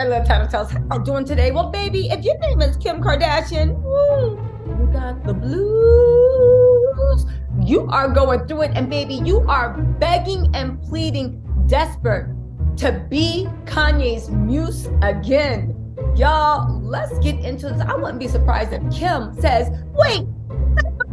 right, little TisaTells, how y'all doing today? Well, baby, if your name is Kim Kardashian, woo, you got the blues. You are going through it, and baby, you are begging and pleading, desperate to be Kanye's muse again. Y'all, let's get into this. I wouldn't be surprised if Kim says, wait,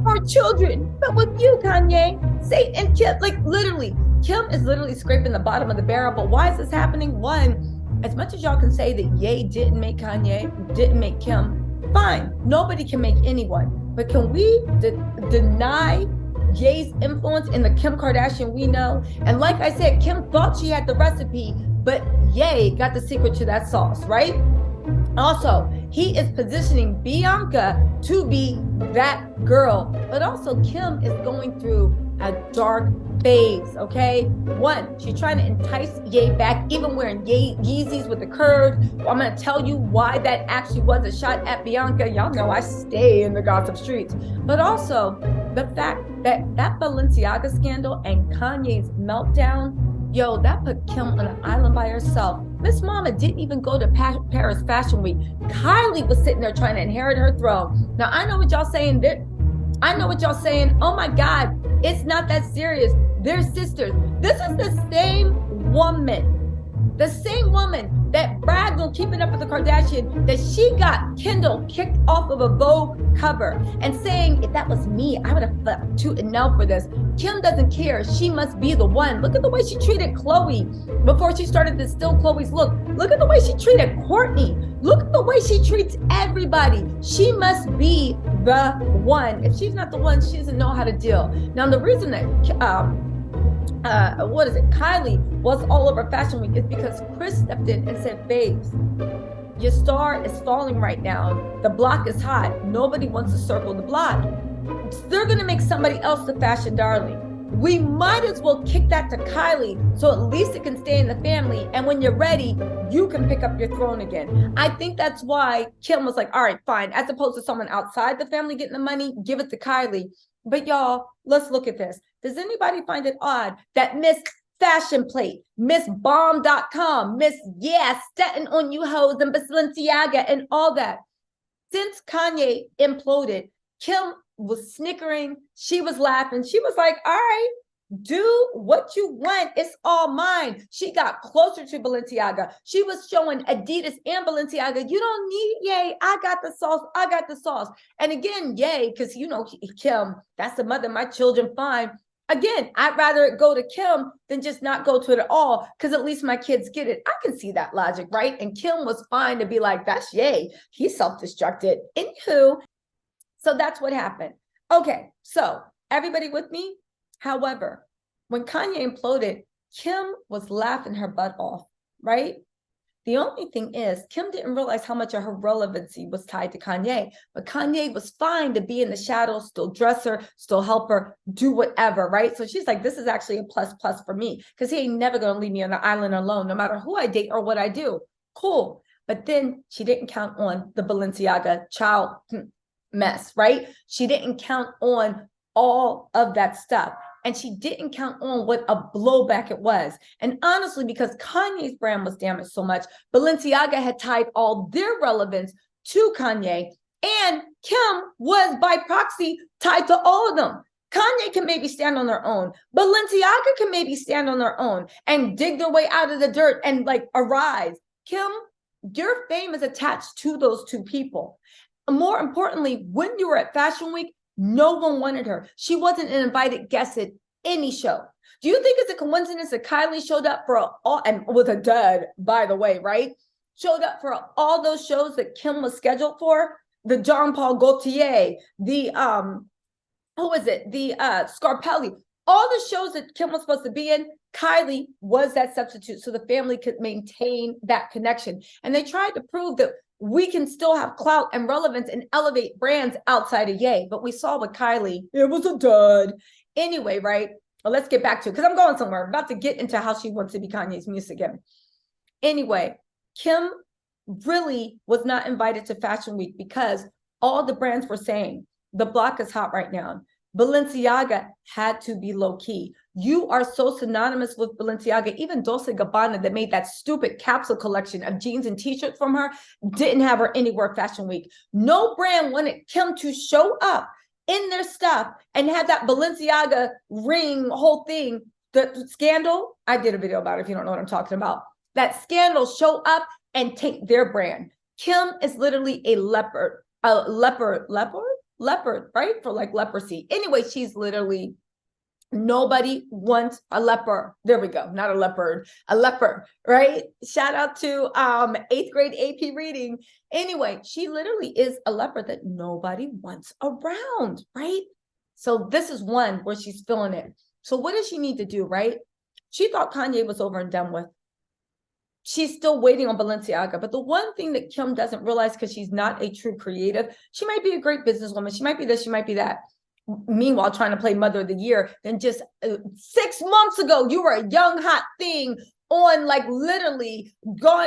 for children, but with you, Kanye, say, and Kim, like literally, Kim is literally scraping the bottom of the barrel. But why is this happening? One, as much as y'all can say that Ye didn't make Kanye, didn't make Kim, fine. Nobody can make anyone. But can we deny Ye's influence in the Kim Kardashian we know? And like I said, Kim thought she had the recipe, but Ye got the secret to that sauce, right? Also, he is positioning Bianca to be that girl, but also Kim is going through a dark phase, okay? One, she's trying to entice Ye back, even wearing Yeezys with the curves. I'm gonna tell you why that actually was a shot at Bianca. Y'all know I stay in the gossip streets. But also, the fact that Balenciaga scandal and Kanye's meltdown, yo, that put Kim on an island by herself. Miss Mama didn't even go to Paris Fashion Week. Kylie was sitting there trying to inherit her throne. Now, I know what y'all saying. I know what y'all saying. Oh my God, it's not that serious. They're sisters. This is the same woman that bragged on Keeping Up with the Kardashians, that she got Kendall kicked off of a Vogue cover and saying, if that was me, I would have flipped tooth and nail for this. Kim doesn't care. She must be the one. Look at the way she treated Khloe before she started to steal Khloe's look. Look at the way she treated Kourtney. Look at the way she treats everybody. She must be the one. If she's not the one, she doesn't know how to deal. Now, the reason that Kylie was all over Fashion Week is because Chris stepped in and said, babes, your star is falling right now. The block is hot. Nobody wants to circle the block. They're going to make somebody else the fashion darling. We might as well kick that to Kylie so at least it can stay in the family. And when you're ready, you can pick up your throne again. I think that's why Kim was like, all right, fine. As opposed to someone outside the family getting the money, give it to Kylie. But y'all, let's look at this. Does anybody find it odd that Miss Fashion Plate, Miss Bomb.com, Miss Yeah, Stettin on you hoes, and Balenciaga and all that, since Kanye imploded, Kim was snickering, she was laughing, she was like, all right, do what you want, it's all mine. She got closer to Balenciaga. She was showing Adidas and Balenciaga, you don't need Ye, I got the sauce, I got the sauce. And again, Ye, because you know, Kim, that's the mother of my children, fine. Again, I'd rather it go to Kim than just not go to it at all, because at least my kids get it. I can see that logic, right? And Kim was fine to be like, that's Ye, he's self-destructed. Anywho, so that's what happened. Okay, so everybody with me? However, when Kanye imploded, Kim was laughing her butt off, right? The only thing is, Kim didn't realize how much of her relevancy was tied to Kanye, but Kanye was fine to be in the shadows, still dress her, still help her, do whatever, right? So she's like, this is actually a plus for me, because he ain't never gonna leave me on the island alone, no matter who I date or what I do. Cool. But then she didn't count on the Balenciaga child mess, right? She didn't count on all of that stuff. And she didn't count on what a blowback it was. And honestly, because Kanye's brand was damaged so much, Balenciaga had tied all their relevance to Kanye. And Kim was by proxy tied to all of them. Kanye can maybe stand on their own. Balenciaga can maybe stand on their own and dig their way out of the dirt and like arise. Kim, your fame is attached to those two people. More importantly, when you were at Fashion Week, no one wanted her. She wasn't an invited guest at any show. Do you think it's a coincidence that Kylie showed up for all, and was a dud, by the way, right? Showed up for all those shows that Kim was scheduled for? The Jean Paul Gaultier, the Scarpelli, all the shows that Kim was supposed to be in, Kylie was that substitute so the family could maintain that connection. And they tried to prove that we can still have clout and relevance and elevate brands outside of Ye. But we saw with Kylie, it was a dud. Anyway, right? Well, let's get back to it, because I'm going somewhere. I'm about to get into how she wants to be Kanye's muse again. Anyway, Kim really was not invited to Fashion Week because all the brands were saying, the block is hot right now. Balenciaga had to be low key. You are so synonymous with Balenciaga. Even Dolce & Gabbana, that made that stupid capsule collection of jeans and t-shirts from her, didn't have her anywhere Fashion Week. No brand wanted Kim to show up in their stuff and have that Balenciaga ring whole thing. The scandal, I did a video about it if you don't know what I'm talking about. That scandal show up and take their brand. Kim is literally a leopard, right? For like leprosy. Anyway, she's literally, nobody wants a leper. There we go. Not a leopard, a leopard, right? Shout out to 8th grade AP reading. Anyway, she literally is a leopard that nobody wants around, right? So this is one where she's feeling it. So what does she need to do, right? She thought Kanye was over and done with. She's still waiting on Balenciaga. But the one thing that Kim doesn't realize, because she's not a true creative, she might be a great businesswoman. She might be this, she might be that. Meanwhile, trying to play Mother of the Year. Then just 6 months ago, you were a young, hot thing on like literally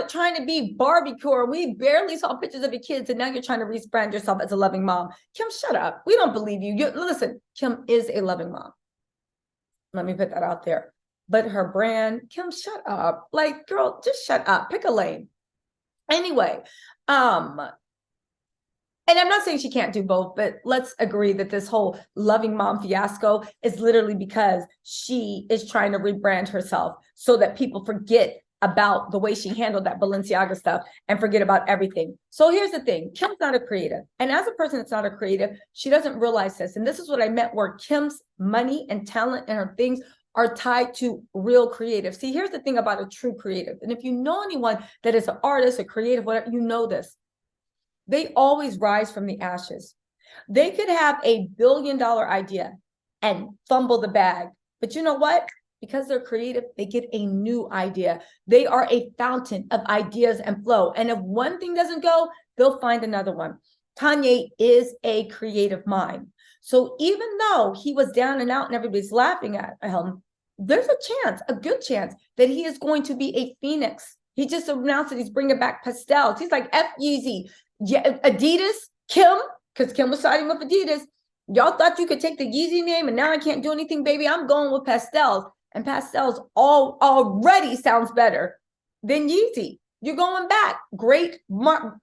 trying to be barbecue. We barely saw pictures of your kids. And now you're trying to rebrand yourself as a loving mom. Kim, shut up. We don't believe you. Listen, Kim is a loving mom. Let me put that out there. But her brand, Kim, shut up. Like, girl, just shut up. Pick a lane. Anyway, and I'm not saying she can't do both, but let's agree that this whole loving mom fiasco is literally because she is trying to rebrand herself so that people forget about the way she handled that Balenciaga stuff and forget about everything. So here's the thing. Kim's not a creative. And as a person that's not a creative, she doesn't realize this. And this is what I meant, where Kim's money and talent and her things are tied to real creative. See, here's the thing about a true creative. And if you know anyone that is an artist, a creative, whatever, you know this. They always rise from the ashes. They could have a $1 billion idea and fumble the bag. But you know what? Because they're creative, they get a new idea. They are a fountain of ideas and flow. And if one thing doesn't go, they'll find another one. Kanye is a creative mind. So even though he was down and out and everybody's laughing at him, there's a chance, a good chance, that he is going to be a phoenix. He just announced that he's bringing back pastels. He's like, F Yeezy, yeah, Adidas, Kim, because Kim was siding with Adidas. Y'all thought you could take the Yeezy name and now I can't do anything, baby. I'm going with pastels. And pastels already sounds better than Yeezy. You're going back. Great.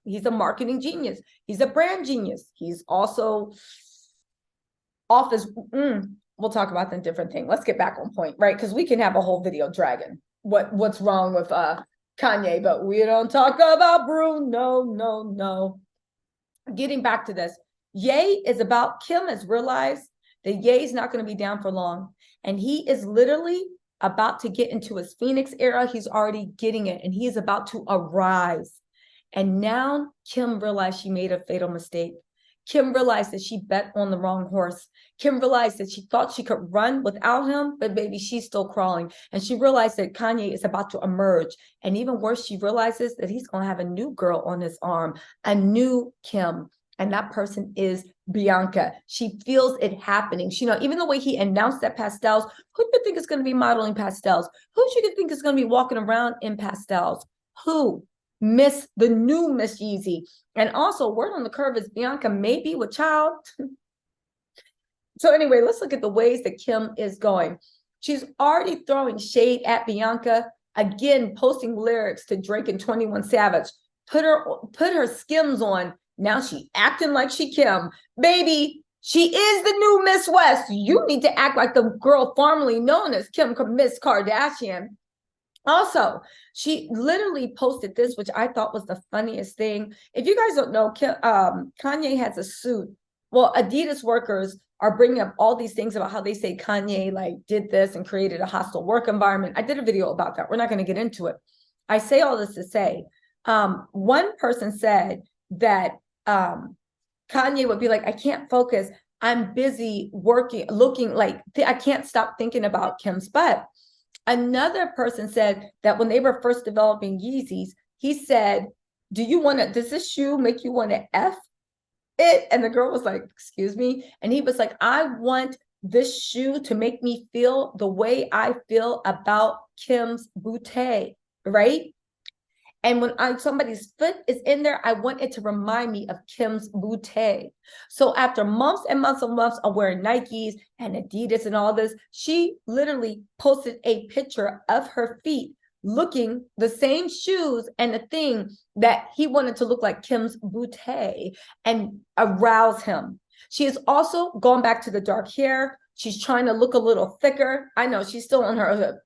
He's a marketing genius. He's a brand genius. He's also office. We'll talk about that different thing. Let's get back on point, right? Because we can have a whole video dragging what's wrong with Kanye, but we don't talk about Bruno. No. Getting back to this, Ye is about, Kim has realized that Ye's not going to be down for long. And he is literally about to get into his Phoenix era. He's already getting it, and he is about to arise. And now Kim realized she made a fatal mistake. Kim realized that she bet on the wrong horse. Kim realized that she thought she could run without him, but baby, she's still crawling. And she realized that Kanye is about to emerge. And even worse, she realizes that he's going to have a new girl on his arm, a new Kim. And that person is Bianca. She feels it happening. She, even the way he announced that pastels, who do you think is going to be modeling pastels? Who do you think is going to be walking around in pastels? Who? The new Miss Yeezy. And also, word on the curve is Bianca may be with child. So anyway, let's look at the ways that Kim is going. She's already throwing shade at Bianca. Again, posting lyrics to Drake and 21 Savage. Put her Skims on. Now she acting like she Kim. Baby, she is the new Miss West. You need to act like the girl formerly known as Miss Kardashian. Also, she literally posted this, which I thought was the funniest thing. If you guys don't know, Kanye has a suit. Well, Adidas workers are bringing up all these things about how they say Kanye did this and created a hostile work environment. I did a video about that. We're not going to get into it. I say all this to say, one person said that Kanye would be like, I can't focus. I'm busy working, looking like I can't stop thinking about Kim's butt. Another person said that when they were first developing Yeezys, he said, does this shoe make you want to F it? And the girl was like, excuse me. And he was like, I want this shoe to make me feel the way I feel about Kim's bootay, right? And when somebody's foot is in there, I want it to remind me of Kim's bootay. So after months and months and months of wearing Nikes and Adidas and all this, she literally posted a picture of her feet looking the same shoes and the thing that he wanted to look like Kim's bootay and arouse him. She has also gone back to the dark hair. She's trying to look a little thicker. I know she's still on her,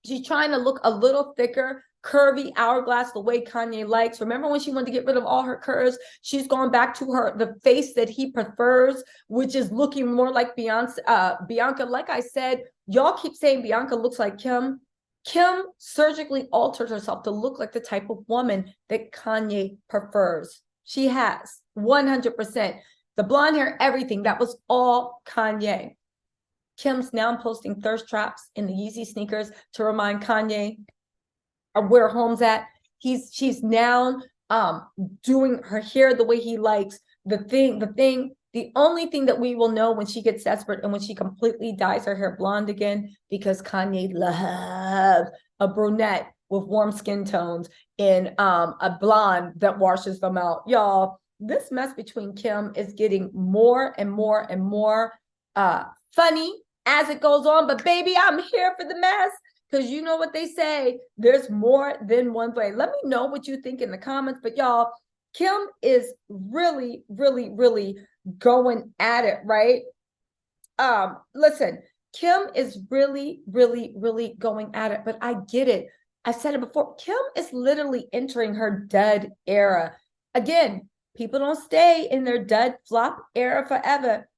she's trying to look a little thicker, curvy, hourglass, the way Kanye likes. Remember when she wanted to get rid of all her curves? She's gone back to the face that he prefers, which is looking more like Bianca. Like I said, y'all keep saying Bianca looks like Kim. Kim surgically altered herself to look like the type of woman that Kanye prefers. She has 100%. The blonde hair, everything, that was all Kanye. Kim's now posting thirst traps in the Yeezy sneakers to remind Kanye of where home's at. She's now doing her hair the way he likes. The only thing that we will know when she gets desperate and when she completely dyes her hair blonde again, because Kanye loves a brunette with warm skin tones in a blonde that washes them out. Y'all, this mess between Kim is getting more and more and more funny as it goes on. But baby, I'm here for the mess, because you know what they say, there's more than one way. Let me know what you think in the comments. But y'all, Kim is really, really, really going at it, right? Listen, Kim is really, really, really going at it, but I get it. I've said it before. Kim is literally entering her dud era. Again, people don't stay in their dud flop era forever.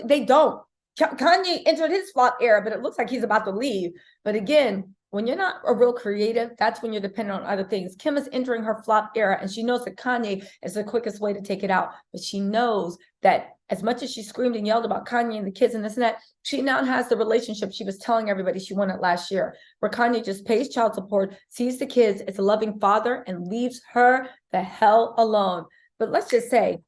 They don't. Kanye entered his flop era, but it looks like he's about to leave. But again, when you're not a real creative, that's when you're dependent on other things. Kim is entering her flop era, and she knows that Kanye is the quickest way to take it out. But she knows that as much as she screamed and yelled about Kanye and the kids and this and that, she now has the relationship she was telling everybody she wanted last year, where Kanye just pays child support, sees the kids, is a loving father, and leaves her the hell alone. But let's just say,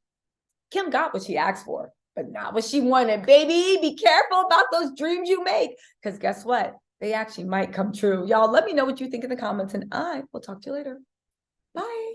Kim got what she asked for, but not what she wanted. Baby, be careful about those dreams you make, because guess what? They actually might come true. Y'all, let me know what you think in the comments, and I will talk to you later. Bye.